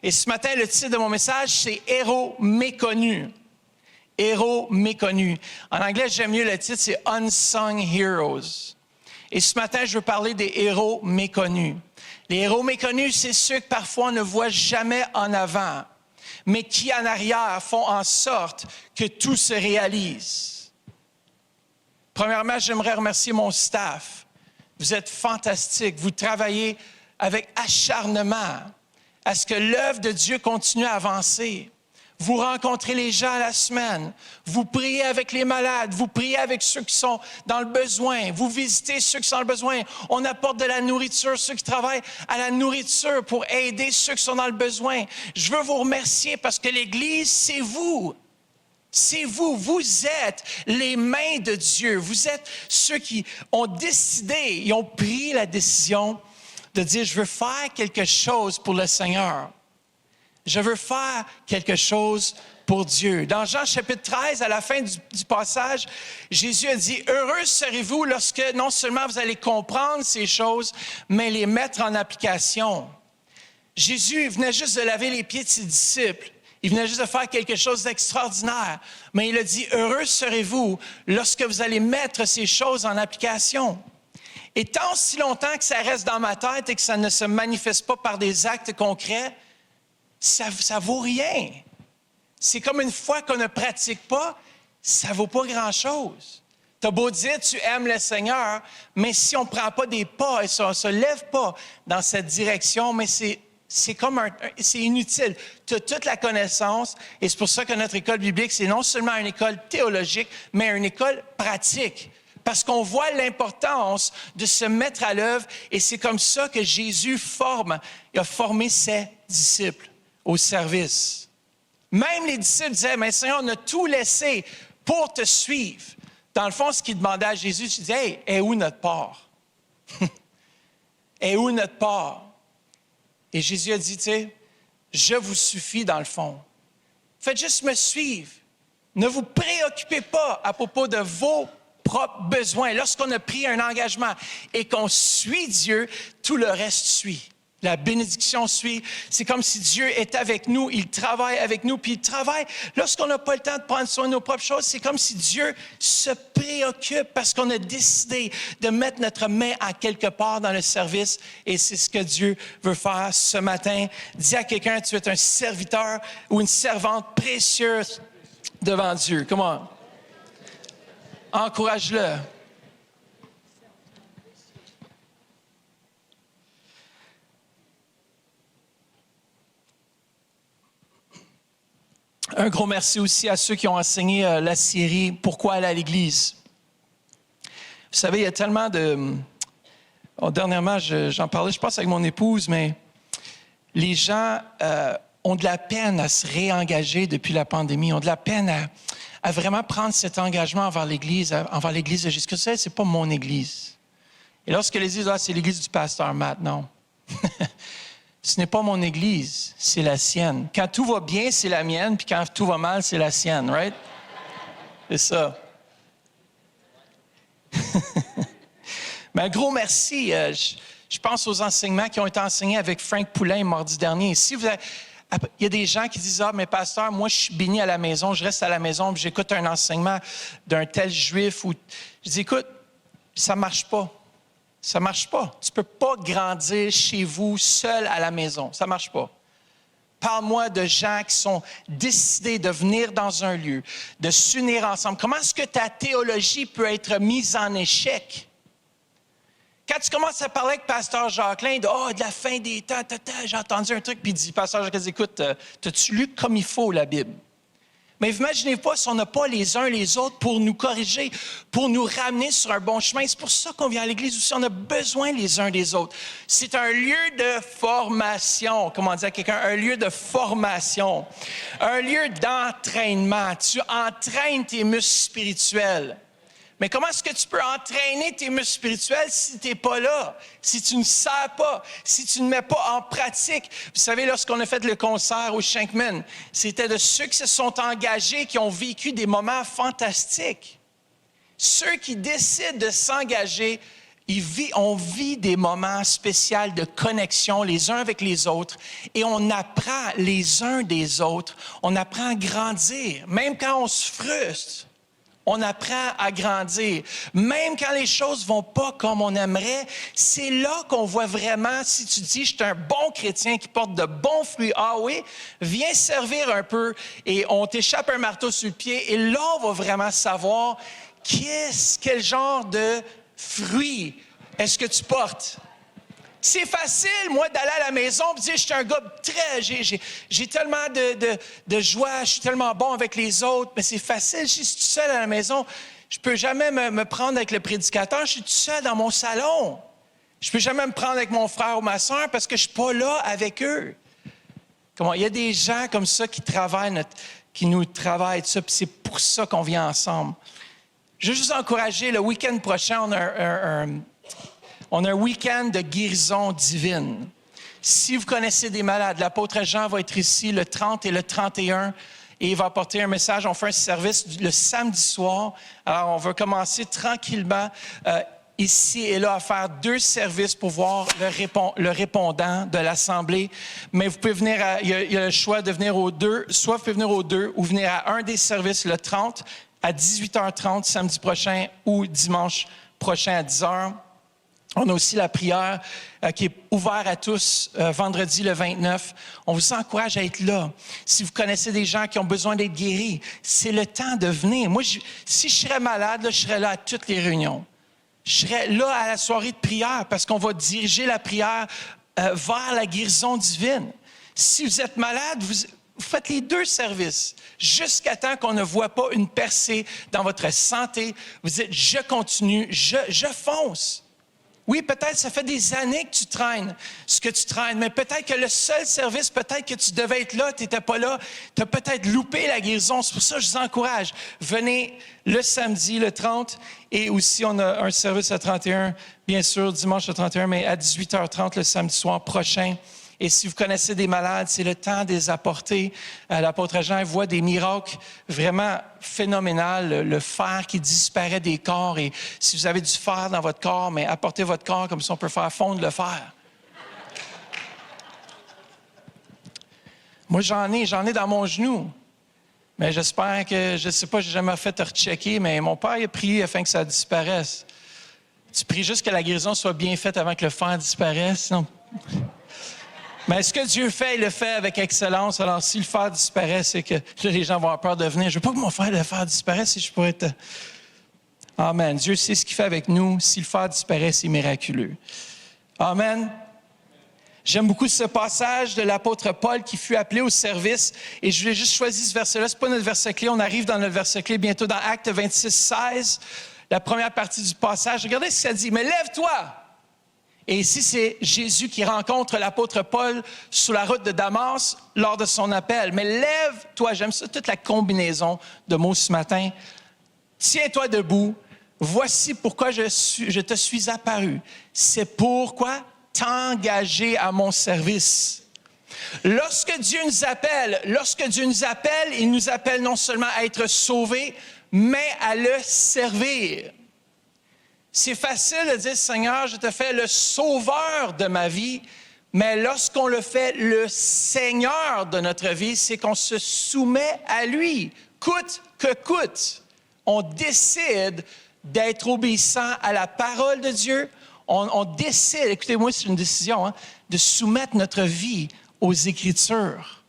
Et ce matin, le titre de mon message, c'est « Héros méconnus ». Héros méconnus. En anglais, j'aime mieux le titre, c'est « Unsung Heroes ». Et ce matin, je veux parler des héros méconnus. Les héros méconnus, c'est ceux que parfois on ne voit jamais en avant, mais qui en arrière font en sorte que tout se réalise. Premièrement, j'aimerais remercier mon staff. Vous êtes fantastiques. Vous travaillez avec acharnement à ce que l'œuvre de Dieu continue à avancer. Vous rencontrez les gens à la semaine. Vous priez avec les malades. Vous priez avec ceux qui sont dans le besoin. Vous visitez ceux qui sont dans le besoin. On apporte de la nourriture, ceux qui travaillent à la nourriture pour aider ceux qui sont dans le besoin. Je veux vous remercier parce que l'Église, c'est vous. C'est vous. Vous êtes les mains de Dieu. Vous êtes ceux qui ont décidé, ils ont pris la décision de dire, je veux faire quelque chose pour le Seigneur. Je veux faire quelque chose pour Dieu. Dans Jean chapitre 13, à la fin du passage, Jésus a dit, « Heureux serez-vous lorsque non seulement vous allez comprendre ces choses, mais les mettre en application. » Jésus venait juste de laver les pieds de ses disciples. Il venait juste de faire quelque chose d'extraordinaire. Mais il a dit, « Heureux serez-vous lorsque vous allez mettre ces choses en application. » Et tant si longtemps que ça reste dans ma tête et que ça ne se manifeste pas par des actes concrets, ça vaut rien. C'est comme une foi qu'on ne pratique pas, ça vaut pas grand-chose. Tu as beau dire tu aimes le Seigneur, mais si on ne prend pas des pas et si on ne se lève pas dans cette direction, mais c'est inutile. Tu as toute la connaissance et c'est pour ça que notre école biblique, c'est non seulement une école théologique, mais une école pratique. Parce qu'on voit l'importance de se mettre à l'œuvre et c'est comme ça que Jésus il a formé ses disciples au service. Même les disciples disaient, « Mais Seigneur, on a tout laissé pour te suivre. » Dans le fond, ce qu'ils demandaient à Jésus, ils disaient, « Hey, est où notre part? Est où notre part? » Et Jésus a dit, « Tu sais, je vous suffis dans le fond. Faites juste me suivre. Ne vous préoccupez pas à propos de vos propres besoins. » Lorsqu'on a pris un engagement et qu'on suit Dieu, tout le reste suit. La bénédiction suit. C'est comme si Dieu est avec nous, il travaille avec nous, puis il travaille. Lorsqu'on n'a pas le temps de prendre soin de nos propres choses, c'est comme si Dieu se préoccupe parce qu'on a décidé de mettre notre main à quelque part dans le service et c'est ce que Dieu veut faire ce matin. Dis à quelqu'un, tu es un serviteur ou une servante précieuse devant Dieu. Comment? Encourage-le. Un gros merci aussi à ceux qui ont enseigné la série « Pourquoi aller à l'Église ». Vous savez, il y a tellement de... dernièrement, j'en parlais, je pense, avec mon épouse, mais les gens ont de la peine à se réengager depuis la pandémie, ont de la peine à vraiment prendre cet engagement envers l'Église de Jésus-Christ. Vous savez, ce n'est pas mon Église. Et lorsque les disent, c'est l'Église du pasteur Matt, non. Ce n'est pas mon Église, c'est la sienne. Quand tout va bien, c'est la mienne, puis quand tout va mal, c'est la sienne, right? C'est ça. Mais un gros merci. Je pense aux enseignements qui ont été enseignés avec Frank Poulain mardi dernier. Si vous avez, il y a des gens qui disent, « Ah, mais pasteur, moi, je suis béni à la maison, je reste à la maison, puis j'écoute un enseignement d'un tel juif. » Je dis, « Écoute, ça ne marche pas. Ça ne marche pas. Tu ne peux pas grandir chez vous seul à la maison. Ça ne marche pas. Parle-moi de gens qui sont décidés de venir dans un lieu, de s'unir ensemble. Comment est-ce que ta théologie peut être mise en échec? Quand tu commences à parler avec Pasteur Jacqueline de la fin des temps, j'ai entendu un truc, puis il dit, Pasteur Jacqueline, écoute, t'as-tu lu comme il faut la Bible? Mais imaginez pas si on n'a pas les uns les autres pour nous corriger, pour nous ramener sur un bon chemin. C'est pour ça qu'on vient à l'Église aussi. On a besoin les uns des autres. C'est un lieu de formation. Comment dire à quelqu'un? Un lieu de formation. Un lieu d'entraînement. Tu entraînes tes muscles spirituels. Mais comment est-ce que tu peux entraîner tes muscles spirituels si tu n'es pas là, si tu ne sers pas, si tu ne mets pas en pratique? Vous savez, lorsqu'on a fait le concert au Shankman, c'était de ceux qui se sont engagés, qui ont vécu des moments fantastiques. Ceux qui décident de s'engager, On vit des moments spéciaux de connexion les uns avec les autres et on apprend les uns des autres. On apprend à grandir. Même quand on se frustre, on apprend à grandir. Même quand les choses vont pas comme on aimerait, c'est là qu'on voit vraiment, si tu dis, je suis un bon chrétien qui porte de bons fruits, ah oui, viens servir un peu et on t'échappe un marteau sur le pied et là, on va vraiment savoir quel genre de fruits est-ce que tu portes. C'est facile, moi, d'aller à la maison et dire, je suis un gars j'ai tellement de joie, je suis tellement bon avec les autres, mais c'est facile, je suis tout seul à la maison. Je peux jamais me prendre avec le prédicateur, je suis tout seul dans mon salon. Je peux jamais me prendre avec mon frère ou ma soeur parce que je suis pas là avec eux. Il y a des gens comme ça qui nous travaillent ça, puis c'est pour ça qu'on vient ensemble. Je veux juste encourager, le week-end prochain, on a un week-end de guérison divine. Si vous connaissez des malades, l'apôtre Jean va être ici le 30 et le 31 et il va apporter un message. On fait un service le samedi soir. Alors, on va commencer tranquillement ici et là à faire 2 services pour voir le répondant de l'Assemblée. Mais vous pouvez venir, il y a le choix de venir aux 2. Soit vous pouvez venir aux 2 ou venir à un des services le 30 à 18h30 samedi prochain ou dimanche prochain à 10h. On a aussi la prière qui est ouverte à tous vendredi le 29. On vous encourage à être là. Si vous connaissez des gens qui ont besoin d'être guéris, c'est le temps de venir. Moi, si je serais malade, là, je serais là à toutes les réunions. Je serais là à la soirée de prière parce qu'on va diriger la prière vers la guérison divine. Si vous êtes malade, vous faites les 2 services jusqu'à temps qu'on ne voit pas une percée dans votre santé. Vous dites, je continue, je fonce. Oui, peut-être ça fait des années que tu traînes ce que tu traînes, mais peut-être que le seul service, peut-être que tu devais être là, tu n'étais pas là, tu as peut-être loupé la guérison. C'est pour ça que je vous encourage. Venez le samedi, le 30, et aussi on a un service le 31, bien sûr, dimanche le 31, mais à 18h30 le samedi soir prochain. Et si vous connaissez des malades, c'est le temps de les apporter. L'apôtre Jean voit des miracles vraiment phénoménaux. Le fer qui disparaît des corps. Et si vous avez du fer dans votre corps, mais apportez votre corps comme ça, on peut faire fondre le fer. Moi, j'en ai dans mon genou. Mais j'espère que, je ne sais pas, je n'ai jamais fait te rechecker, mais mon père a prié afin que ça disparaisse. Tu pries juste que la guérison soit bien faite avant que le fer disparaisse, non? Mais ce que Dieu fait, il le fait avec excellence. Alors, si le fer disparaît, c'est que là, les gens vont avoir peur de venir. Je ne veux pas que mon fer, le fer disparaisse si je pourrais être... Amen. Dieu sait ce qu'il fait avec nous. Si le fer disparaît, c'est miraculeux. Amen. J'aime beaucoup ce passage de l'apôtre Paul qui fut appelé au service. Et je voulais juste choisir ce verset-là. Ce n'est pas notre verset clé. On arrive dans notre verset clé bientôt dans Actes 26, 16. La première partie du passage. Regardez ce que ça dit. « Mais lève-toi !» Et ici, c'est Jésus qui rencontre l'apôtre Paul sur la route de Damas lors de son appel. Mais lève-toi, j'aime ça, toute la combinaison de mots ce matin. Tiens-toi debout. Voici pourquoi je te suis apparu. C'est pourquoi t'engager à mon service. Lorsque Dieu nous appelle, il nous appelle non seulement à être sauvés, mais à le servir. C'est facile de dire, Seigneur, je te fais le sauveur de ma vie, mais lorsqu'on le fait le Seigneur de notre vie, c'est qu'on se soumet à lui, coûte que coûte. On décide d'être obéissant à la parole de Dieu. On décide, écoutez-moi, c'est une décision, de soumettre notre vie aux Écritures.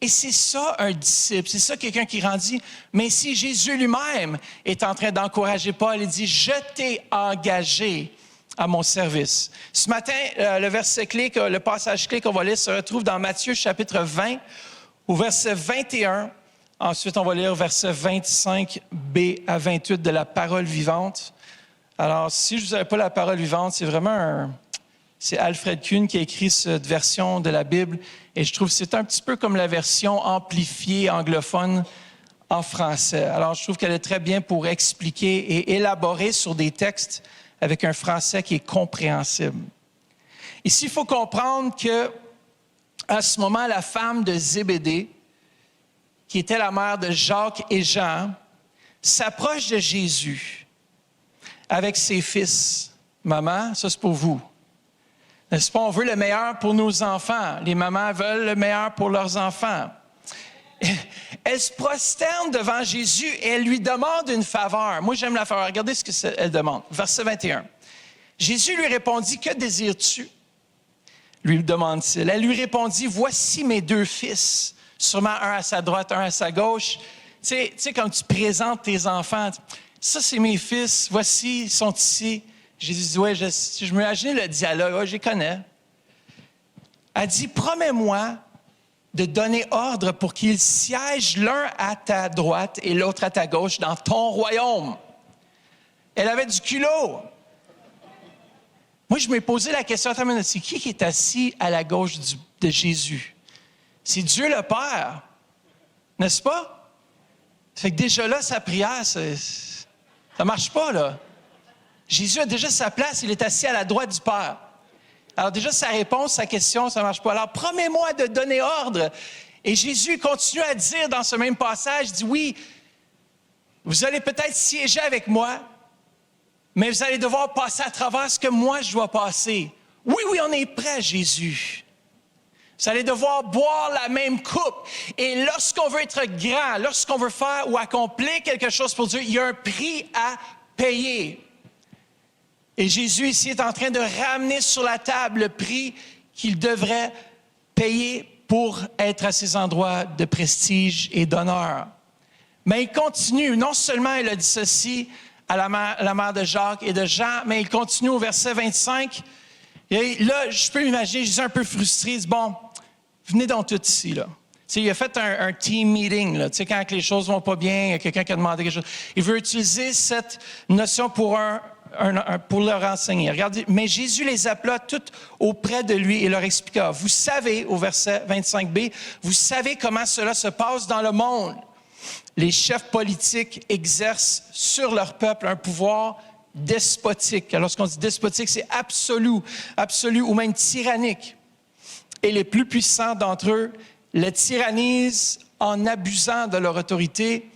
Et c'est ça un disciple, c'est ça quelqu'un qui grandit. Mais si Jésus lui-même est en train d'encourager Paul, il dit « Je t'ai engagé à mon service ». Ce matin, le verset clé, le passage clé qu'on va lire se retrouve dans Matthieu chapitre 20, au verset 21. Ensuite, on va lire verset 25b à 28 de la parole vivante. Alors, si je ne vous avais pas la parole vivante, c'est vraiment c'est Alfred Kuhn qui a écrit cette version de la Bible. Et je trouve que c'est un petit peu comme la version amplifiée anglophone en français. Alors, je trouve qu'elle est très bien pour expliquer et élaborer sur des textes avec un français qui est compréhensible. Ici, il faut comprendre que, à ce moment, la femme de Zébédée, qui était la mère de Jacques et Jean, s'approche de Jésus avec ses fils. Maman, ça c'est pour vous. N'est-ce pas? On veut le meilleur pour nos enfants. Les mamans veulent le meilleur pour leurs enfants. Elle se prosterne devant Jésus et elle lui demande une faveur. Moi, j'aime la faveur. Regardez ce qu'elle demande. Verset 21. Jésus lui répondit, « Que désires-tu? » lui demande-t-il. Elle lui répondit, « Voici mes 2 fils. » Sûrement un à sa droite, un à sa gauche. Tu sais, comme tu présentes tes enfants, ça, c'est mes fils. Voici, ils sont ici. Jésus dit, « Ouais, je m'imagine le dialogue. Ouais, je les connais. » Elle dit, « Promets-moi de donner ordre pour qu'ils siègent l'un à ta droite et l'autre à ta gauche dans ton royaume. » Elle avait du culot. Moi, je m'ai posé la question, c'est qui est assis à la gauche de Jésus? C'est Dieu le Père, n'est-ce pas? Ça fait que déjà là, sa prière, ça marche pas, là. Jésus a déjà sa place, il est assis à la droite du Père. Alors déjà, sa réponse, sa question, ça ne marche pas. Alors, promets-moi de donner ordre. Et Jésus continue à dire dans ce même passage, il dit, oui, vous allez peut-être siéger avec moi, mais vous allez devoir passer à travers ce que moi, je dois passer. Oui, on est prêt, Jésus. Vous allez devoir boire la même coupe. Et lorsqu'on veut être grand, lorsqu'on veut faire ou accomplir quelque chose pour Dieu, il y a un prix à payer. Et Jésus ici est en train de ramener sur la table le prix qu'il devrait payer pour être à ces endroits de prestige et d'honneur. Mais il continue, non seulement il a dit ceci à la mère de Jacques et de Jean, mais il continue au verset 25. Et là, je peux m'imaginer, Jésus est un peu frustré, il dit, bon, venez donc tous ici, là. Tu sais, il a fait un team meeting, là. Tu sais, quand les choses ne vont pas bien, il y a quelqu'un qui a demandé quelque chose. Il veut utiliser cette notion pour leur enseigner. Regardez, mais Jésus les appela tous auprès de lui et leur expliqua. Vous savez, au verset 25b, vous savez comment cela se passe dans le monde. Les chefs politiques exercent sur leur peuple un pouvoir despotique. Alors, lorsqu'on dit despotique, c'est absolu ou même tyrannique. Et les plus puissants d'entre eux le tyrannisent en abusant de leur autorité.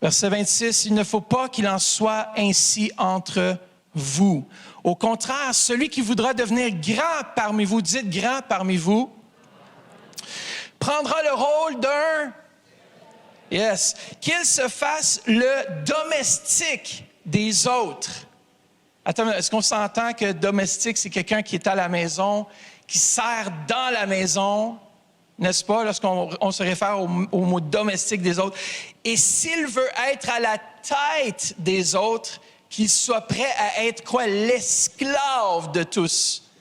Verset 26, il ne faut pas qu'il en soit ainsi entre vous. Au contraire, celui qui voudra devenir grand parmi vous, dites grand parmi vous, prendra le rôle d'un... Yes. Qu'il se fasse le domestique des autres. Attends, est-ce qu'on s'entend que domestique, c'est quelqu'un qui est à la maison, qui sert dans la maison, n'est-ce pas, lorsqu'on se réfère au mot domestique des autres. Et s'il veut être à la tête des autres, qu'il soit prêt à être quoi? L'esclave de tous.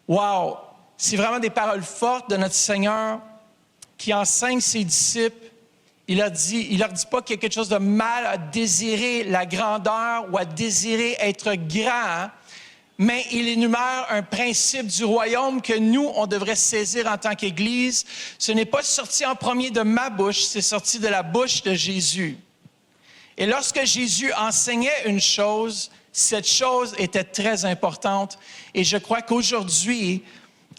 Wow! C'est vraiment des paroles fortes de notre Seigneur qui enseigne ses disciples. Il leur dit pas qu'il y a quelque chose de mal à désirer la grandeur ou à désirer être grand, mais il énumère un principe du royaume que nous, on devrait saisir en tant qu'Église. Ce n'est pas sorti en premier de ma bouche, c'est sorti de la bouche de Jésus. Et lorsque Jésus enseignait une chose, cette chose était très importante. Et je crois qu'aujourd'hui,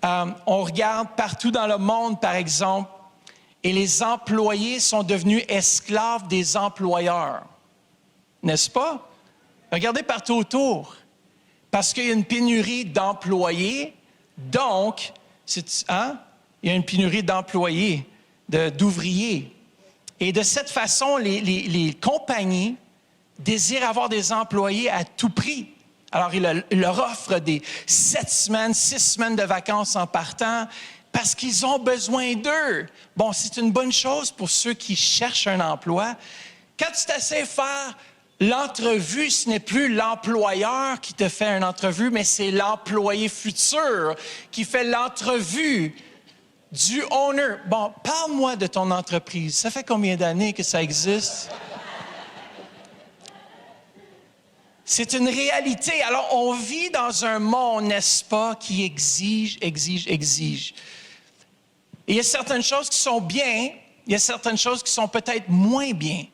on regarde partout dans le monde, par exemple, et les employés sont devenus esclaves des employeurs. N'est-ce pas? Regardez partout autour. Parce qu'il y a une pénurie d'employés, donc, il y a une pénurie d'employés, d'ouvriers. Et de cette façon, les compagnies désirent avoir des employés à tout prix. Alors, ils leur offrent des 7 semaines, 6 semaines de vacances en partant, parce qu'ils ont besoin d'eux. Bon, c'est une bonne chose pour ceux qui cherchent un emploi. Quand tu t'essaies de faire l'entrevue, ce n'est plus l'employeur qui te fait une entrevue, mais c'est l'employé futur qui fait l'entrevue du owner. Bon, parle-moi de ton entreprise. Ça fait combien d'années que ça existe? C'est une réalité. Alors, on vit dans un monde, n'est-ce pas, qui exige. Et il y a certaines choses qui sont bien, il y a certaines choses qui sont peut-être moins bien.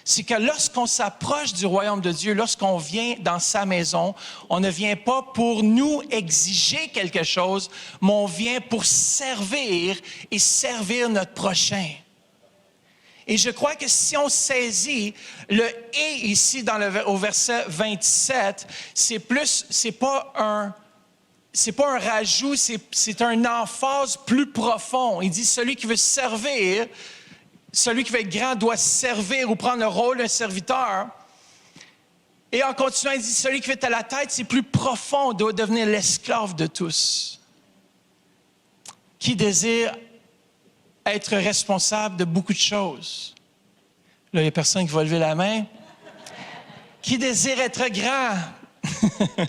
C'est que lorsqu'on s'approche du royaume de Dieu, lorsqu'on vient dans sa maison, on ne vient pas pour nous exiger quelque chose, mais on vient pour servir et servir notre prochain. Et je crois que si on saisit le « et » ici au verset 27, c'est pas un rajout, c'est un emphase plus profond. Il dit, celui qui veut servir, celui qui veut être grand doit servir ou prendre le rôle d'un serviteur. Et en continuant, il dit, celui qui veut être à la tête, c'est plus profond, doit devenir l'esclave de tous. Qui désire être responsable de beaucoup de choses? Là, il n'y a personne qui va lever la main. Qui désire être grand? Vous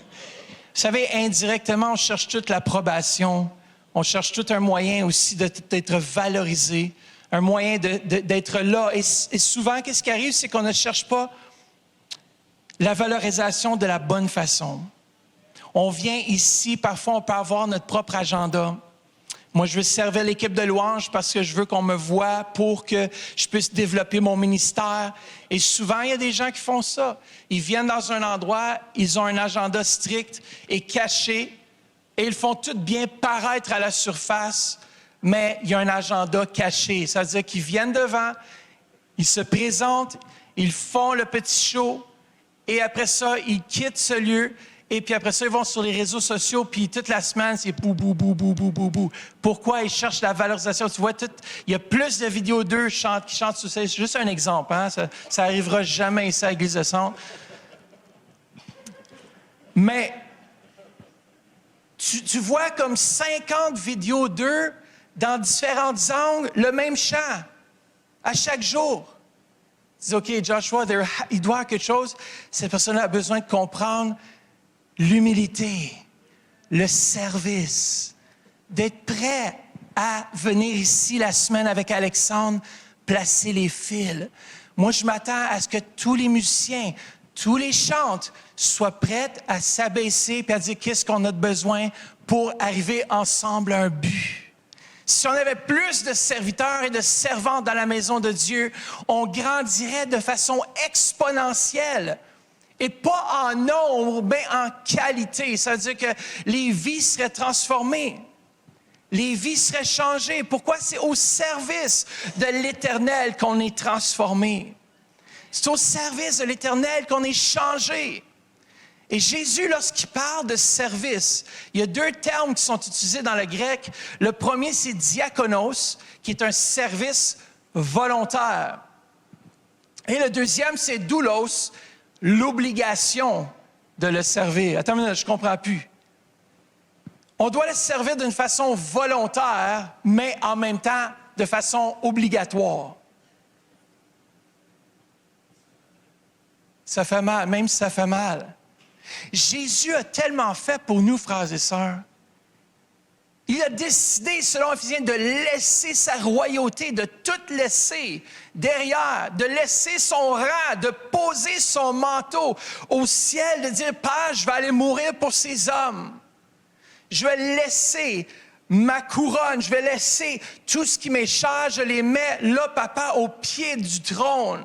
savez, indirectement, on cherche toute l'approbation. On cherche tout un moyen aussi d'être valorisé, un moyen d'être là. Et souvent, qu'est-ce qui arrive? C'est qu'on ne cherche pas la valorisation de la bonne façon. On vient ici, parfois, on peut avoir notre propre agenda. Moi, je veux servir l'équipe de louange parce que je veux qu'on me voie pour que je puisse développer mon ministère. Et souvent, il y a des gens qui font ça. Ils viennent dans un endroit, ils ont un agenda strict et caché, et ils font tout bien paraître à la surface, mais il y a un agenda caché. Ça veut dire qu'ils viennent devant, ils se présentent, ils font le petit show, et après ça, ils quittent ce lieu. Et puis après ça, ils vont sur les réseaux sociaux, puis toute la semaine, c'est bou, bou, bou, bou, bou, bou, bou. Pourquoi ils cherchent la valorisation? Tu vois, il y a plus de vidéos d'eux qui chantent sur ça. C'est juste un exemple, hein? Ça arrivera jamais ici à l'Église de Centre. Mais tu vois comme 50 vidéos d'eux dans différents angles, le même chant, à chaque jour. Tu dis, OK, Joshua, il doit y avoir quelque chose. Cette personne-là a besoin de comprendre l'humilité, le service, d'être prêt à venir ici la semaine avec Alexandre, placer les fils. Moi, je m'attends à ce que tous les musiciens, tous les chantres soient prêts à s'abaisser et à dire qu'est-ce qu'on a de besoin pour arriver ensemble à un but. Si on avait plus de serviteurs et de servantes dans la maison de Dieu, on grandirait de façon exponentielle. Et pas en nombre, mais en qualité. Ça veut dire que les vies seraient transformées. Les vies seraient changées. Pourquoi? C'est au service de l'Éternel qu'on est transformé. C'est au service de l'Éternel qu'on est changé. Et Jésus, lorsqu'il parle de service, il y a deux termes qui sont utilisés dans le grec. Le premier, c'est diakonos, qui est un service volontaire. Et le deuxième, c'est doulos, l'obligation de le servir. Attends une minute, je ne comprends plus. On doit le servir d'une façon volontaire, mais en même temps de façon obligatoire. Ça fait mal, même si ça fait mal. Jésus a tellement fait pour nous, frères et sœurs. Il a décidé, selon Éphésiens, de laisser sa royauté, de tout laisser derrière, de laisser son rang, de poser son manteau au ciel, de dire, Père, je vais aller mourir pour ces hommes. Je vais laisser ma couronne, je vais laisser tout ce qui m'est cher, je les mets là, Papa, au pied du trône.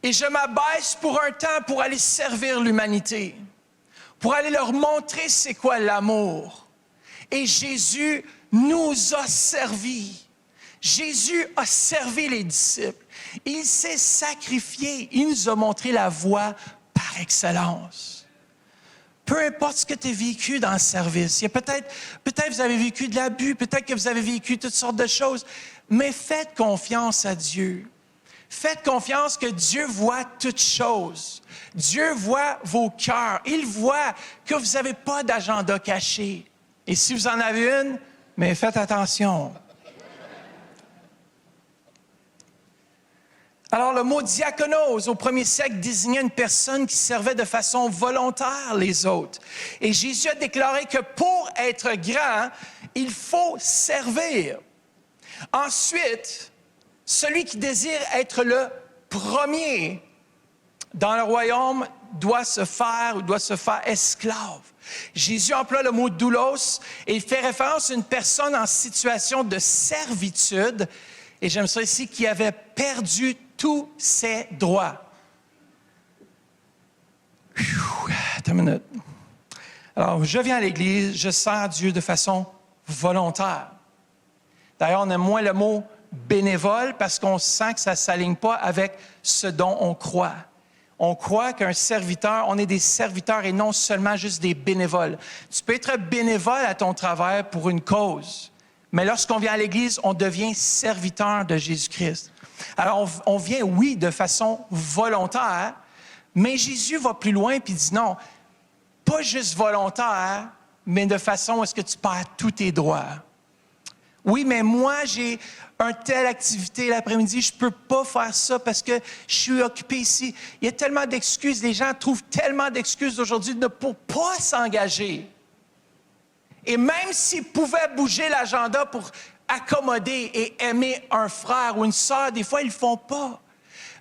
Et je m'abaisse pour un temps pour aller servir l'humanité, pour aller leur montrer c'est quoi l'amour. Et Jésus nous a servis. Jésus a servi les disciples. Il s'est sacrifié. Il nous a montré la voie par excellence. Peu importe ce que tu as vécu dans le service. Il y a peut-être vous avez vécu de l'abus, peut-être que vous avez vécu toutes sortes de choses, mais faites confiance à Dieu. Faites confiance que Dieu voit toutes choses. Dieu voit vos cœurs. Il voit que vous n'avez pas d'agenda caché. Et si vous en avez une, mais faites attention. Alors, le mot diakonos, au 1er siècle, désignait une personne qui servait de façon volontaire les autres. Et Jésus a déclaré que pour être grand, il faut servir. Ensuite, celui qui désire être le premier dans le royaume doit se faire esclave. Jésus emploie le mot doulos et il fait référence à une personne en situation de servitude, et j'aime ça ici, qui avait perdu tous ses droits. Attends une minute. Alors, je viens à l'Église, je sers Dieu de façon volontaire. D'ailleurs, on aime moins le mot bénévole parce qu'on sent que ça ne s'aligne pas avec ce dont on croit. On croit qu'un serviteur, on est des serviteurs et non seulement juste des bénévoles. Tu peux être bénévole à ton travail pour une cause, mais lorsqu'on vient à l'Église, on devient serviteur de Jésus-Christ. Alors, on vient, oui, de façon volontaire, mais Jésus va plus loin et dit non, pas juste volontaire, mais de façon à ce que tu perds tous tes droits. Oui, mais moi, j'ai une telle activité l'après-midi, je ne peux pas faire ça parce que je suis occupé ici. Il y a tellement d'excuses. Les gens trouvent tellement d'excuses aujourd'hui pour ne pas s'engager. Et même s'ils pouvaient bouger l'agenda pour accommoder et aimer un frère ou une sœur, des fois, ils ne le font pas.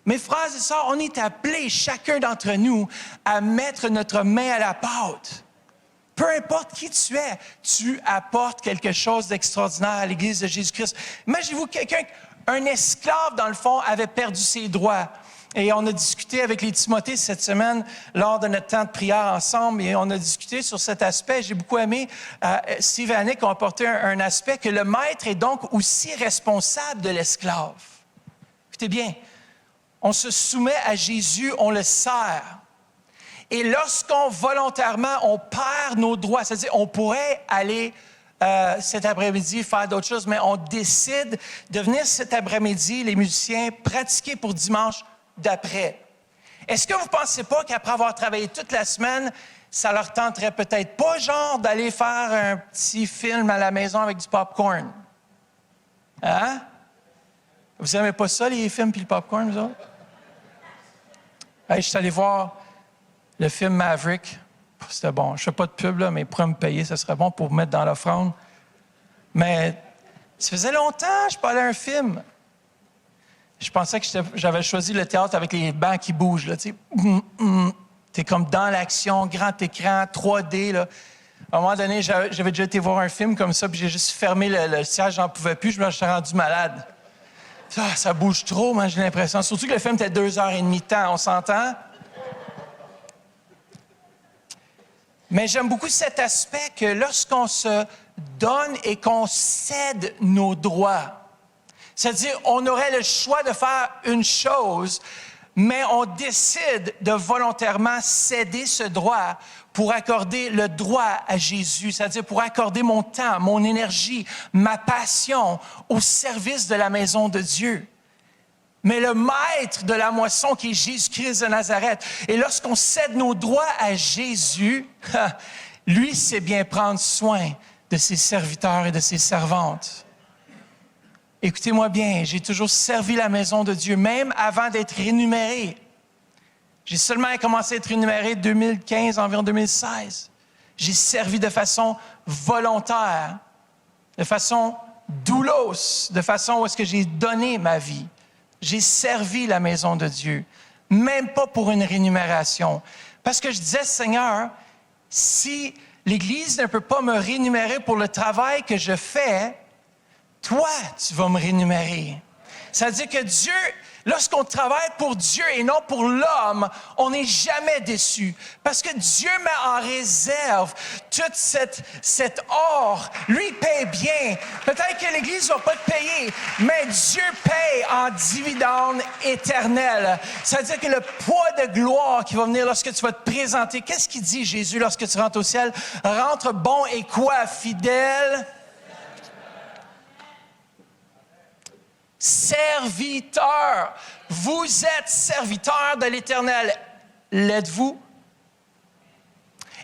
Mes frères et sœurs, on est appelés, chacun d'entre nous, à mettre notre main à la pâte. Peu importe qui tu es, tu apportes quelque chose d'extraordinaire à l'Église de Jésus-Christ. Imaginez-vous un esclave, dans le fond, avait perdu ses droits. Et on a discuté avec les Timothées cette semaine lors de notre temps de prière ensemble et on a discuté sur cet aspect. J'ai beaucoup aimé, Steve et Annick ont apporté un aspect que le maître est donc aussi responsable de l'esclave. Écoutez bien, on se soumet à Jésus, on le sert. Et lorsqu'on volontairement, on perd nos droits, c'est-à-dire on pourrait aller cet après-midi faire d'autres choses, mais on décide de venir cet après-midi, les musiciens, pratiquer pour dimanche d'après. Est-ce que vous ne pensez pas qu'après avoir travaillé toute la semaine, ça leur tenterait peut-être pas, genre, d'aller faire un petit film à la maison avec du popcorn? Hein? Vous n'aimez pas ça, les films puis le popcorn, vous autres? Hey, je suis allé voir le film Maverick. C'était bon. Je ne fais pas de pub, là, mais pour me payer, ça serait bon pour me mettre dans l'offrande. Mais ça faisait longtemps que je parlais à un film. Je pensais que j'avais choisi le théâtre avec les bancs qui bougent. Là, tu sais. T'es comme dans l'action, grand écran, 3D. Là. À un moment donné, j'avais déjà été voir un film comme ça, puis j'ai juste fermé le siège, j'en pouvais plus, je me suis rendu malade. Ça bouge trop, moi, j'ai l'impression. Surtout que le film était 2h30 de temps, on s'entend? Mais j'aime beaucoup cet aspect que lorsqu'on se donne et qu'on cède nos droits, c'est-à-dire on aurait le choix de faire une chose, mais on décide de volontairement céder ce droit pour accorder le droit à Jésus, c'est-à-dire pour accorder mon temps, mon énergie, ma passion au service de la maison de Dieu. Mais le maître de la moisson qui est Jésus-Christ de Nazareth. Et lorsqu'on cède nos droits à Jésus, lui sait bien prendre soin de ses serviteurs et de ses servantes. Écoutez-moi bien, j'ai toujours servi la maison de Dieu, même avant d'être rémunéré. J'ai seulement commencé à être rémunéré en 2015, environ 2016. J'ai servi de façon volontaire, de façon douloureuse, de façon où est-ce que j'ai donné ma vie. J'ai servi la maison de Dieu, même pas pour une rémunération. Parce que je disais, Seigneur, si l'Église ne peut pas me rémunérer pour le travail que je fais, toi, tu vas me rémunérer. C'est-à-dire que Dieu, lorsqu'on travaille pour Dieu et non pour l'homme, on n'est jamais déçu. Parce que Dieu met en réserve tout cet or. Lui paye bien. Peut-être que l'Église ne va pas te payer, mais Dieu paye en dividende éternel. C'est-à-dire que le poids de gloire qui va venir lorsque tu vas te présenter. Qu'est-ce qu'il dit Jésus lorsque tu rentres au ciel? Rentre bon et quoi, fidèle? Serviteur. Vous êtes serviteur de l'Éternel. L'êtes-vous?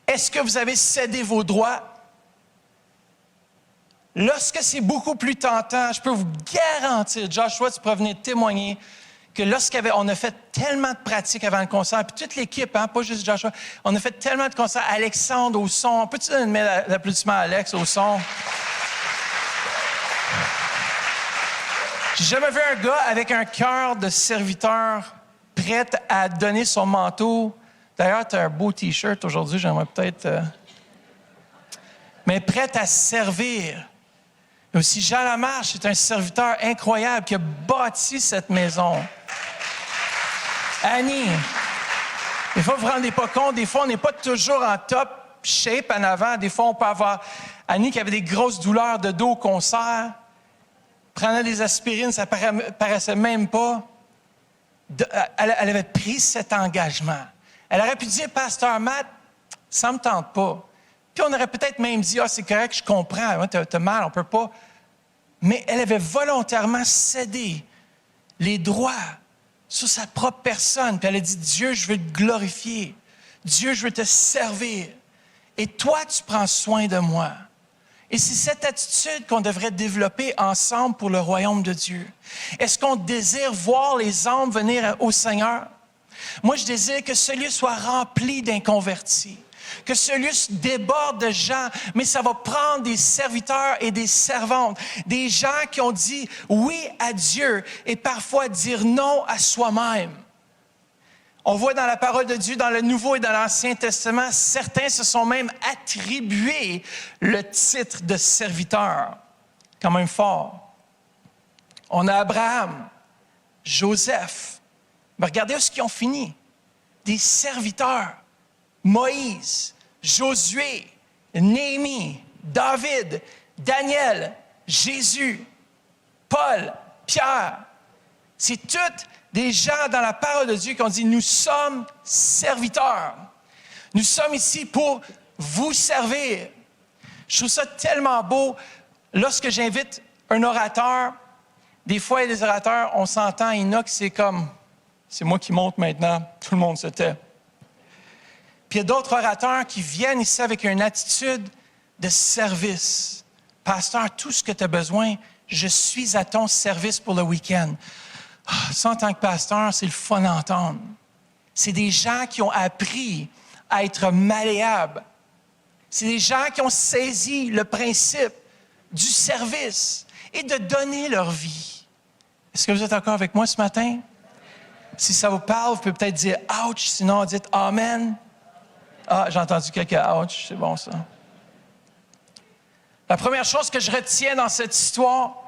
Est-ce que vous avez cédé vos droits? Lorsque c'est beaucoup plus tentant, je peux vous garantir, Joshua, tu pourrais venir témoigner que lorsqu'on a fait tellement de pratiques avant le concert, puis toute l'équipe, pas juste Joshua, on a fait tellement de concerts. Alexandre au son. Peux-tu donner l'applaudissement à Alex au son? J'ai jamais vu un gars avec un cœur de serviteur prêt à donner son manteau. D'ailleurs, tu as un beau T-shirt aujourd'hui, j'aimerais peut-être... Mais prêt à servir. Et aussi, Jean Lamarche est un serviteur incroyable qui a bâti cette maison. Annie, des fois, vous ne vous rendez pas compte, des fois, on n'est pas toujours en top shape en avant. Des fois, on peut avoir Annie qui avait des grosses douleurs de dos au concert. prenait des aspirines, ça paraissait même pas. Elle avait pris cet engagement. Elle aurait pu dire, Pasteur Matt, ça ne me tente pas. Puis on aurait peut-être même dit, c'est correct, je comprends, t'as mal, on ne peut pas. Mais elle avait volontairement cédé les droits sur sa propre personne. Puis elle a dit, Dieu, je veux te glorifier. Dieu, je veux te servir. Et toi, tu prends soin de moi. Et c'est cette attitude qu'on devrait développer ensemble pour le royaume de Dieu. Est-ce qu'on désire voir les âmes venir au Seigneur? Moi, je désire que ce lieu soit rempli d'inconvertis, que ce lieu se déborde de gens, mais ça va prendre des serviteurs et des servantes, des gens qui ont dit oui à Dieu et parfois dire non à soi-même. On voit dans la parole de Dieu, dans le Nouveau et dans l'Ancien Testament, certains se sont même attribués le titre de serviteur, quand même fort. On a Abraham, Joseph. Mais regardez où ils ont fini. Des serviteurs. Moïse, Josué, Néhémie, David, Daniel, Jésus, Paul, Pierre. C'est toutes des gens dans la parole de Dieu qui ont dit, nous sommes serviteurs. Nous sommes ici pour vous servir. Je trouve ça tellement beau. Lorsque j'invite un orateur, des fois, il y a des orateurs, on s'entend, Enoch, c'est comme, c'est moi qui monte maintenant, tout le monde se tait. Puis il y a d'autres orateurs qui viennent ici avec une attitude de service. Pasteur, tout ce que tu as besoin, je suis à ton service pour le week-end. Ça, en tant que pasteur, c'est le fun d'entendre. C'est des gens qui ont appris à être malléables. C'est des gens qui ont saisi le principe du service et de donner leur vie. Est-ce que vous êtes encore avec moi ce matin? Si ça vous parle, vous pouvez peut-être dire « ouch », sinon dites « amen ». Ah, j'ai entendu quelques « ouch », c'est bon ça. La première chose que je retiens dans cette histoire,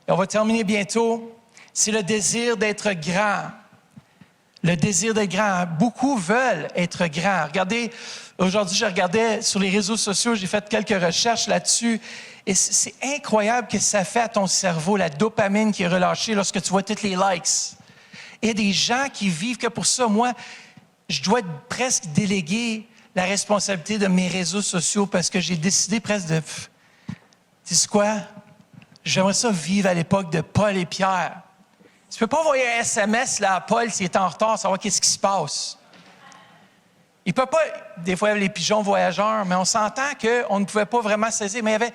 et on va terminer bientôt, c'est le désir d'être grand. Le désir d'être grand. Beaucoup veulent être grands. Regardez, aujourd'hui, je regardais sur les réseaux sociaux, j'ai fait quelques recherches là-dessus, et c'est incroyable ce que ça fait à ton cerveau, la dopamine qui est relâchée lorsque tu vois tous les likes. Il y a des gens qui vivent que pour ça. Moi, je dois presque déléguer la responsabilité de mes réseaux sociaux parce que j'ai décidé presque de... Tu sais quoi? J'aimerais ça vivre à l'époque de Paul et Pierre. Tu ne peux pas envoyer un SMS là, à Paul s'il est en retard, savoir qu'est-ce qui se passe. Il ne peut pas... Des fois, il y avait les pigeons voyageurs, mais on s'entend qu'on ne pouvait pas vraiment saisir. Mais il y avait...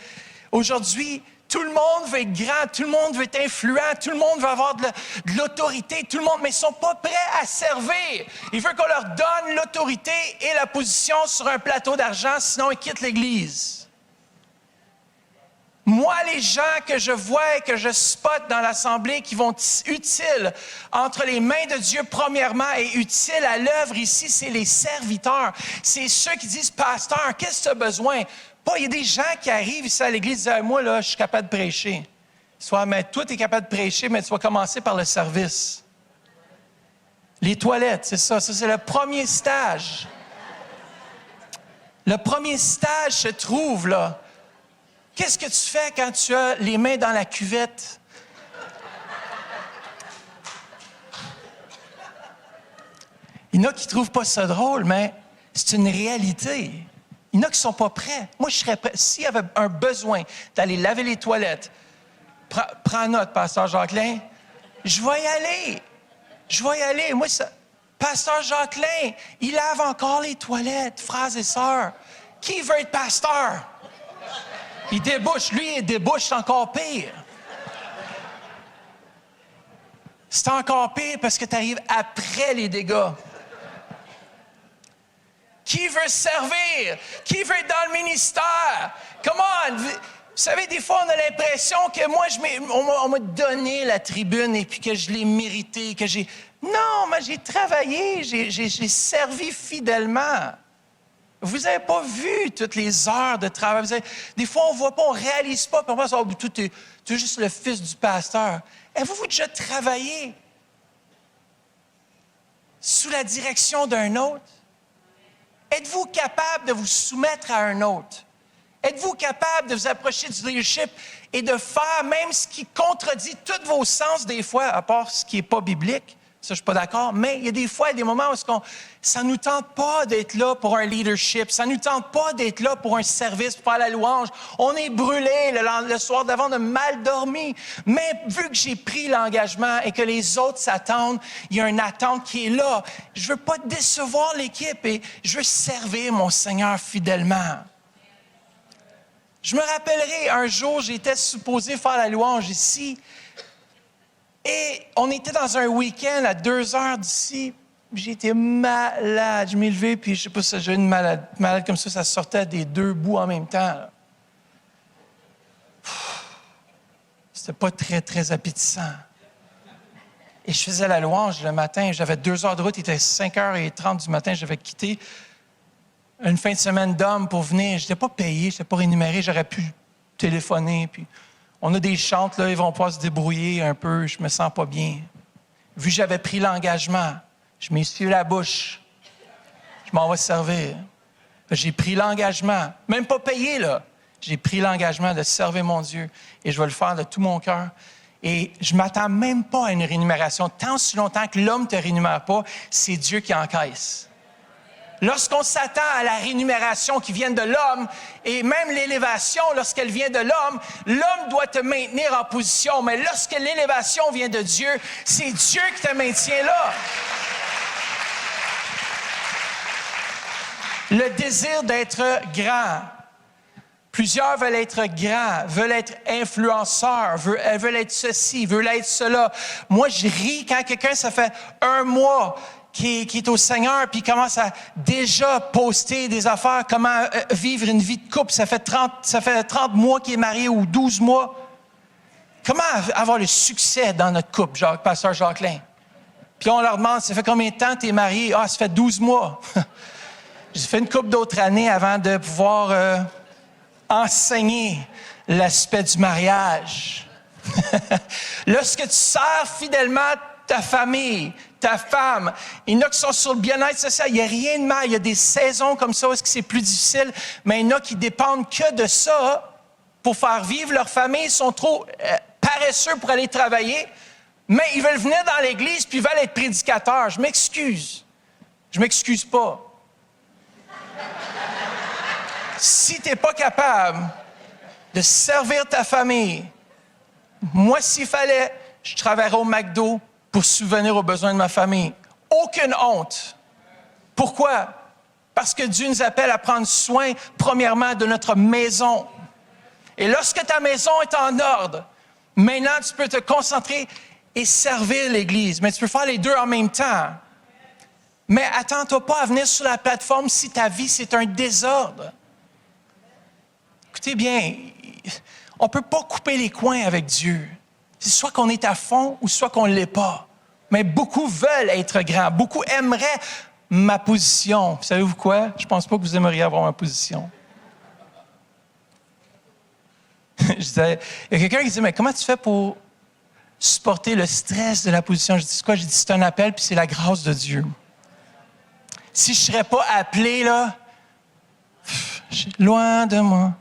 Aujourd'hui, tout le monde veut être grand, tout le monde veut être influent, tout le monde veut avoir de l'autorité, tout le monde, mais ils ne sont pas prêts à servir. Ils veulent qu'on leur donne l'autorité et la position sur un plateau d'argent, sinon ils quittent l'Église. Moi, les gens que je vois et que je spot dans l'Assemblée qui vont être utiles entre les mains de Dieu premièrement et utiles à l'œuvre ici, c'est les serviteurs. C'est ceux qui disent, Pasteur, qu'est-ce que tu as besoin? Pas, il y a des gens qui arrivent ici à l'Église et disent, moi, là, je suis capable de prêcher. Soit, mais toi, tu es capable de prêcher, mais tu vas commencer par le service. Les toilettes, c'est ça. Ça, c'est le premier stage. Le premier stage se trouve, là. Qu'est-ce que tu fais quand tu as les mains dans la cuvette? Il y en a qui ne trouvent pas ça drôle, mais c'est une réalité. Il y en a qui ne sont pas prêts. Moi, je serais prêt. S'il y avait un besoin d'aller laver les toilettes, prends note, Pasteur Jacquelin, je vais y aller. Je vais y aller. Moi, Pasteur Jacquelin, il lave encore les toilettes, frères et sœurs. Qui veut être pasteur? Il débouche. Lui, il débouche, c'est encore pire. C'est encore pire parce que tu arrives après les dégâts. Qui veut servir? Qui veut être dans le ministère? Come on! Vous savez, des fois, on a l'impression que moi, on m'a donné la tribune et puis que je l'ai mérité, que j'ai... Non, mais j'ai travaillé, j'ai servi fidèlement. Vous n'avez pas vu toutes les heures de travail. Des fois, on ne voit pas, on ne réalise pas. Puis on pense, tu es juste le fils du pasteur. Avez-vous déjà travaillé sous la direction d'un autre? Êtes-vous capable de vous soumettre à un autre? Êtes-vous capable de vous approcher du leadership et de faire même ce qui contredit tous vos sens des fois, à part ce qui n'est pas biblique? Ça, je ne suis pas d'accord. Mais il y a des fois, des moments où ça ne nous tente pas d'être là pour un leadership. Ça ne nous tente pas d'être là pour un service, pour faire la louange. On est brûlé le soir d'avant, on a mal dormi. Mais vu que j'ai pris l'engagement et que les autres s'attendent, il y a une attente qui est là. Je ne veux pas décevoir l'équipe et je veux servir mon Seigneur fidèlement. Je me rappellerai, un jour, j'étais supposé faire la louange ici. Et on était dans un week-end à 2 heures d'ici. J'étais malade. Je m'ai levé, puis je sais pas si j'ai une malade comme ça sortait des 2 bouts en même temps. Là. C'était pas très, très appétissant. Et je faisais la louange le matin. J'avais 2 heures de route. Il était 5h30 du matin. J'avais quitté une fin de semaine d'homme pour venir. Je n'étais pas payé, je n'étais pas rémunéré. J'aurais pu téléphoner, puis... On a des chantes, là, ils vont pas se débrouiller un peu, je me sens pas bien. Vu que j'avais pris l'engagement, je m'essuie la bouche. Je m'en vais servir. J'ai pris l'engagement, même pas payé, là. J'ai pris l'engagement de servir mon Dieu et je vais le faire de tout mon cœur. Et je m'attends même pas à une rémunération. Tant si longtemps que l'homme ne te rémunère pas, c'est Dieu qui encaisse. Lorsqu'on s'attend à la rémunération qui vient de l'homme, et même l'élévation, lorsqu'elle vient de l'homme doit te maintenir en position. Mais lorsque l'élévation vient de Dieu, c'est Dieu qui te maintient là. Le désir d'être grand. Plusieurs veulent être grands, veulent être influenceurs, veulent être ceci, veulent être cela. Moi, je ris quand quelqu'un, ça fait 1 mois... Qui est au Seigneur, puis il commence à déjà poster des affaires, comment vivre une vie de couple. Ça fait 30 mois qu'il est marié ou 12 mois. Comment avoir le succès dans notre couple, pasteur Jacqueline? Puis on leur demande, ça fait combien de temps tu es marié? Ah, ça fait 12 mois. J'ai fait une couple d'autres années avant de pouvoir enseigner l'aspect du mariage. Lorsque tu sers fidèlement ta famille, ta femme, il y en a qui sont sur le bien-être social, il n'y a rien de mal, il y a des saisons comme ça où c'est plus difficile, mais il y en a qui dépendent que de ça pour faire vivre leur famille, ils sont trop paresseux pour aller travailler, mais ils veulent venir dans l'église puis ils veulent être prédicateurs. Je m'excuse pas. Si tu n'es pas capable de servir ta famille, moi, s'il fallait, je travaillerais au McDo pour subvenir aux besoins de ma famille. Aucune honte. Pourquoi? Parce que Dieu nous appelle à prendre soin, premièrement, de notre maison. Et lorsque ta maison est en ordre, maintenant, tu peux te concentrer et servir l'Église. Mais tu peux faire les deux en même temps. Mais attends-toi pas à venir sur la plateforme si ta vie, c'est un désordre. Écoutez bien, on ne peut pas couper les coins avec Dieu. C'est soit qu'on est à fond ou soit qu'on ne l'est pas. Mais beaucoup veulent être grands. Beaucoup aimeraient ma position. Savez-vous quoi? Je ne pense pas que vous aimeriez avoir ma position. Je disais, il y a quelqu'un qui dit, mais comment tu fais pour supporter le stress de la position? Je dis, c'est quoi? J'ai dit, c'est un appel puis c'est la grâce de Dieu. Si je ne serais pas appelé, là, loin de moi,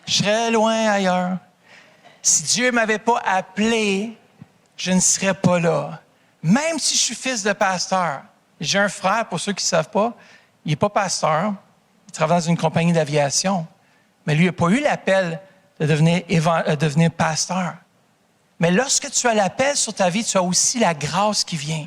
je serais loin ailleurs. Si Dieu ne m'avait pas appelé, je ne serais pas là. Même si je suis fils de pasteur. J'ai un frère, pour ceux qui ne savent pas, il n'est pas pasteur. Il travaille dans une compagnie d'aviation. Mais lui, il n'a pas eu l'appel de devenir pasteur. Mais lorsque tu as l'appel sur ta vie, tu as aussi la grâce qui vient.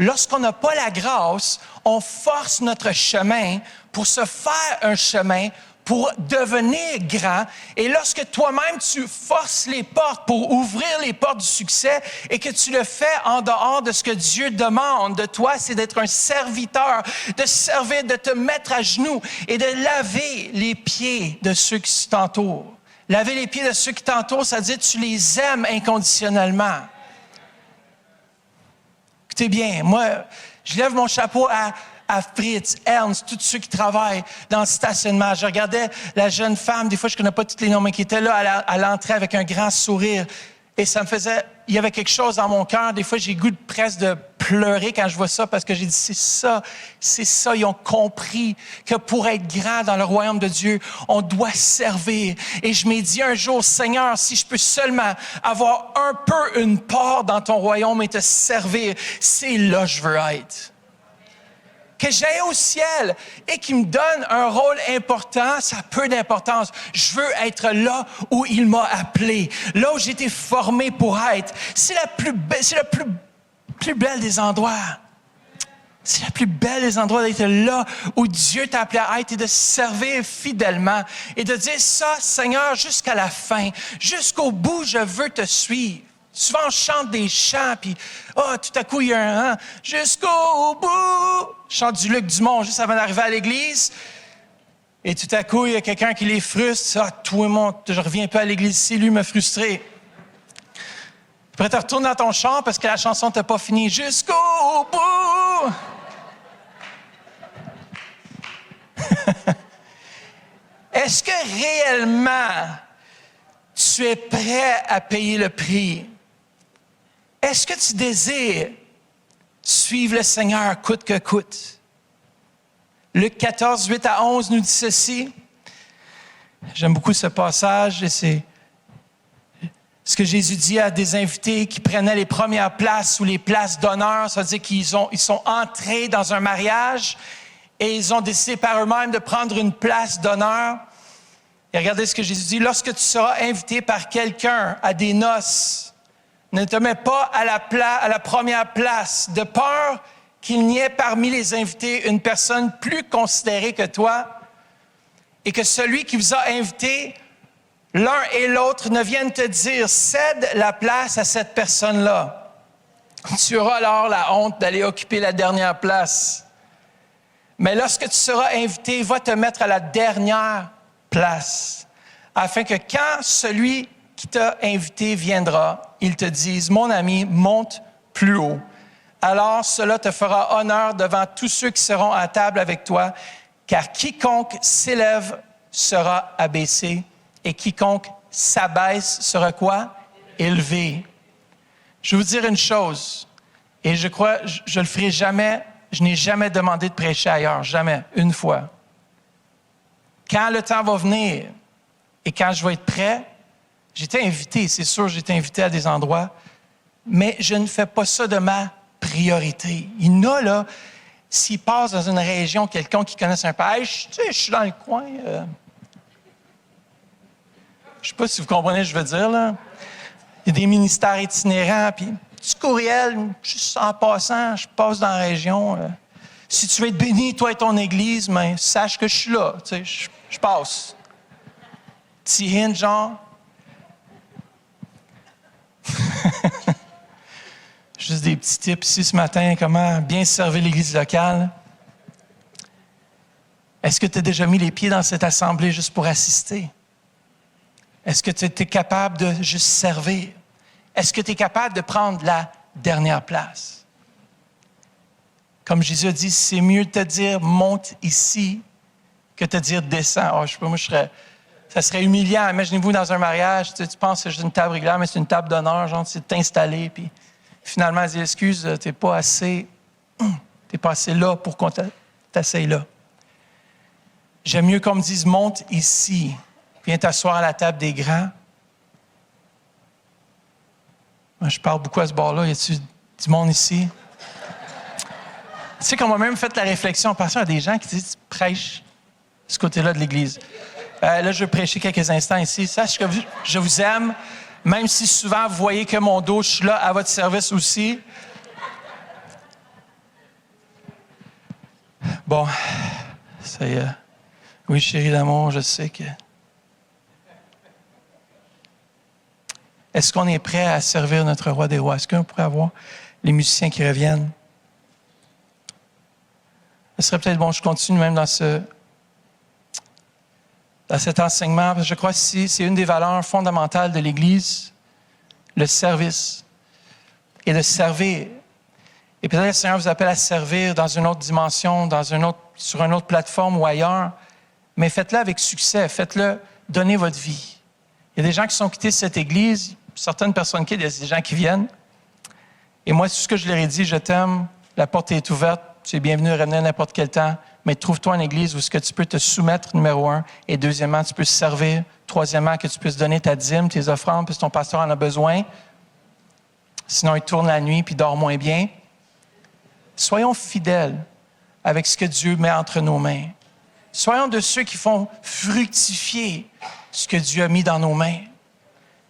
Lorsqu'on n'a pas la grâce, on force notre chemin pour se faire un chemin pour devenir grand. Et lorsque toi-même, tu forces les portes pour ouvrir les portes du succès et que tu le fais en dehors de ce que Dieu demande de toi, c'est d'être un serviteur, de servir, de te mettre à genoux et de laver les pieds de ceux qui t'entourent. Laver les pieds de ceux qui t'entourent, ça veut dire que tu les aimes inconditionnellement. Écoutez bien, moi, je lève mon chapeau à Fritz, Ernst, tous ceux qui travaillent dans le stationnement. Je regardais la jeune femme, des fois je ne connais pas tous les noms, mais qui était là à l'entrée avec un grand sourire. Et il y avait quelque chose dans mon cœur. Des fois, j'ai le goût presque de pleurer quand je vois ça parce que j'ai dit, c'est ça. Ils ont compris que pour être grand dans le royaume de Dieu, on doit servir. Et je m'ai dit un jour, Seigneur, si je peux seulement avoir un peu une part dans ton royaume et te servir, c'est là que je veux être. Que j'aille au ciel et qu'il me donne un rôle important, ça a peu d'importance. Je veux être là où il m'a appelé, là où j'ai été formé pour être. C'est la plus belle des endroits. C'est la plus belle des endroits d'être là où Dieu t'a appelé à être et de servir fidèlement et de dire ça, Seigneur, jusqu'à la fin, jusqu'au bout, je veux te suivre. Souvent, on chante des chants, puis tout à coup, il y a un « jusqu'au bout ». Je chante du Luc Dumont juste avant d'arriver à l'église. Et tout à coup, il y a quelqu'un qui les frustre. « tout le monde, je reviens pas à l'église ici, lui m'a frustré. » Après, tu retournes dans ton chant parce que la chanson t'a pas fini. « Jusqu'au bout ». Est-ce que réellement, tu es prêt à payer le prix? Est-ce que tu désires suivre le Seigneur coûte que coûte? Luc 14, 8 à 11 nous dit ceci. J'aime beaucoup ce passage et c'est ce que Jésus dit à des invités qui prenaient les premières places ou les places d'honneur. Ça veut dire qu'ils sont entrés dans un mariage et ils ont décidé par eux-mêmes de prendre une place d'honneur. Et regardez ce que Jésus dit. Lorsque tu seras invité par quelqu'un à des noces, ne te mets pas à la première place, de peur qu'il n'y ait parmi les invités une personne plus considérée que toi et que celui qui vous a invité, l'un et l'autre, ne viennent te dire « cède la place à cette personne-là ». Tu auras alors la honte d'aller occuper la dernière place. Mais lorsque tu seras invité, va te mettre à la dernière place, afin que quand celui qui t'a invité viendra, il te dise, mon ami, monte plus haut. Alors cela te fera honneur devant tous ceux qui seront à table avec toi, car quiconque s'élève sera abaissé, et quiconque s'abaisse sera quoi? Élevé. Je vais vous dire une chose, et je crois, je le ferai jamais, je n'ai jamais demandé de prêcher ailleurs, jamais, une fois. Quand le temps va venir, et quand je vais être prêt, j'étais invité, c'est sûr, j'ai été invité à des endroits, mais je ne fais pas ça de ma priorité. Il y en a, là, s'il passe dans une région, quelqu'un qui connaisse un peu, hey, je suis dans le coin. Je ne sais pas si vous comprenez ce que je veux dire, là. Il y a des ministères itinérants, puis petit courriel, juste en passant, je passe dans la région. Si tu veux être béni, toi et ton église, mais sache que je suis là, tu sais, je passe. Petit hint, genre. Juste des petits tips ici ce matin, comment bien servir l'église locale. Est-ce que tu as déjà mis les pieds dans cette assemblée juste pour assister? Est-ce que tu es capable de juste servir? Est-ce que tu es capable de prendre la dernière place? Comme Jésus a dit, c'est mieux de te dire « monte ici » que de te dire « descends ». Oh, je sais pas, moi, ça serait humiliant. Imaginez-vous dans un mariage, tu penses que c'est une table régulière, mais c'est une table d'honneur, genre, c'est de t'installer, puis finalement, elle dit « excuse, t'es pas assez là pour qu'on t'asseye là ». J'aime mieux qu'on me dise « monte ici ». Viens t'asseoir à la table des grands. Moi, je parle beaucoup à ce bord-là. Y a-t-il du monde ici? Tu sais qu'on m'a même fait la réflexion en passant à des gens qui disent « prêche ce côté-là de l'Église ». Là, je vais prêcher quelques instants ici. Sache que je vous aime, même si souvent vous voyez que mon dos, je suis là à votre service aussi. Bon, ça y est. Oui, chérie d'amour, je sais que... Est-ce qu'on est prêt à servir notre roi des rois? Est-ce qu'on pourrait avoir les musiciens qui reviennent? Ce serait peut-être bon, je continue même dans cet enseignement, parce que je crois que c'est une des valeurs fondamentales de l'Église, le service et de servir. Et peut-être que le Seigneur vous appelle à servir dans une autre dimension, sur une autre plateforme ou ailleurs, mais faites-le avec succès, faites-le, donnez votre vie. Il y a des gens qui sont quittés cette Église, certaines personnes qui, il y a des gens qui viennent. Et moi, c'est ce que je leur ai dit, je t'aime, la porte est ouverte, tu es bienvenu à revenir à n'importe quel temps, mais trouve-toi une église où ce que tu peux te soumettre, numéro 1, et deuxièmement, tu peux servir. Troisièmement, que tu puisses donner ta dîme, tes offrandes, puisque ton pasteur en a besoin. Sinon, il tourne la nuit puis dort moins bien. Soyons fidèles avec ce que Dieu met entre nos mains. Soyons de ceux qui font fructifier ce que Dieu a mis dans nos mains.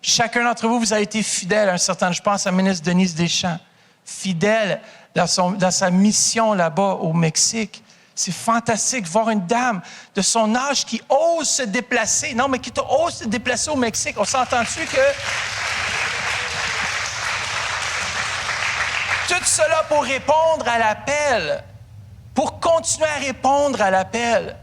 Chacun d'entre vous, vous avez été fidèle à un certain, je pense à la ministre Denise Deschamps, fidèle dans sa mission là-bas au Mexique. C'est fantastique de voir une dame de son âge qui ose se déplacer. Non, mais qui ose se déplacer au Mexique. On s'entend-tu que... Tout cela pour répondre à l'appel, pour continuer à répondre à l'appel.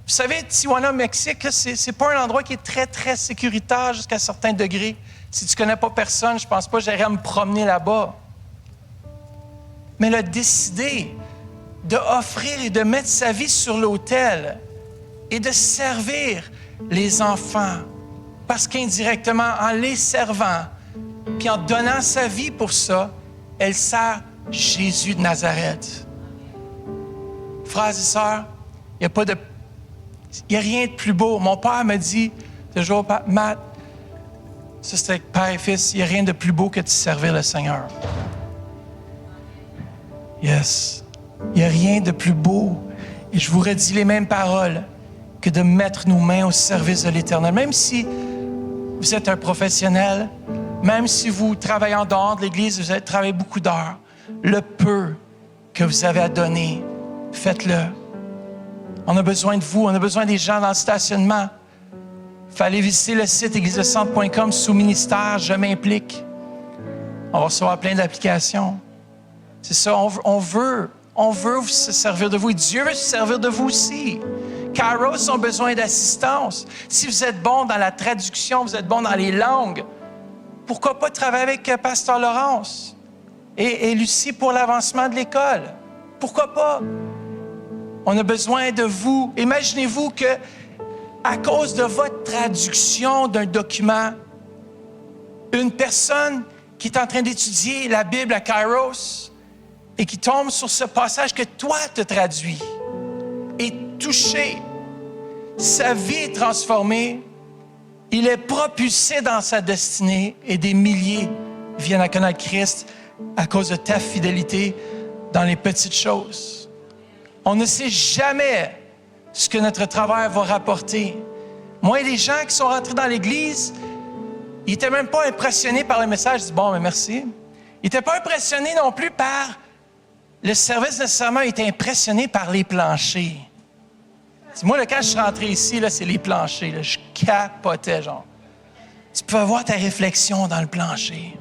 Vous savez, Tijuana, Mexique, c'est pas un endroit qui est très, très sécuritaire jusqu'à un certain degré. Si tu connais pas personne, je pense pas que j'irais me promener là-bas. Mais elle a décidé d'offrir et de mettre sa vie sur l'autel et de servir les enfants. Parce qu'indirectement, en les servant, puis en donnant sa vie pour ça, elle sert Jésus de Nazareth. Frères et sœurs, il n'y a rien de plus beau. Mon père me dit toujours, Matt, ça c'était père et fils, il n'y a rien de plus beau que de servir le Seigneur. Yes. Il n'y a rien de plus beau, et je vous redis les mêmes paroles, que de mettre nos mains au service de l'Éternel. Même si vous êtes un professionnel, même si vous travaillez en dehors de l'Église, vous avez travaillé beaucoup d'heures, le peu que vous avez à donner, faites-le. On a besoin de vous, on a besoin des gens dans le stationnement. Il fallait visiter le site églisecentre.com sous ministère, je m'implique. On va recevoir plein d'applications. C'est ça, on veut se servir de vous et Dieu veut se servir de vous aussi. Kairos ont besoin d'assistance. Si vous êtes bon dans la traduction, vous êtes bon dans les langues, pourquoi pas travailler avec Pasteur Laurence et Lucie pour l'avancement de l'école? Pourquoi pas? On a besoin de vous. Imaginez-vous que, à cause de votre traduction d'un document, une personne qui est en train d'étudier la Bible à Kairos et qui tombe sur ce passage que toi te traduis, est touché, sa vie est transformée, il est propulsé dans sa destinée et des milliers viennent à connaître Christ à cause de ta fidélité dans les petites choses. On ne sait jamais ce que notre travail va rapporter. Moi, les gens qui sont rentrés dans l'Église, ils n'étaient même pas impressionnés par le message. Je dis, bon, mais merci. Ils n'étaient pas impressionnés non plus par le service nécessairement. Ils étaient impressionnés par les planchers. Moi, là, quand je suis rentré ici, là, c'est les planchers. Là, je capotais, genre. Tu peux voir ta réflexion dans le plancher.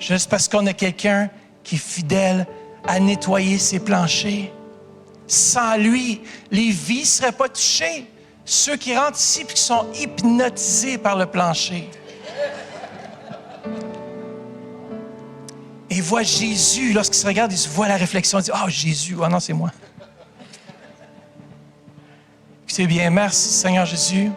Juste parce qu'on a quelqu'un qui est fidèle à nettoyer ses planchers. Sans lui, les vies ne seraient pas touchées. Ceux qui rentrent ici et qui sont hypnotisés par le plancher. Et voient Jésus, lorsqu'ils se regardent, ils se voient la réflexion, ils disent « Ah, Jésus, ah non, c'est moi. » C'est bien, merci Seigneur Jésus.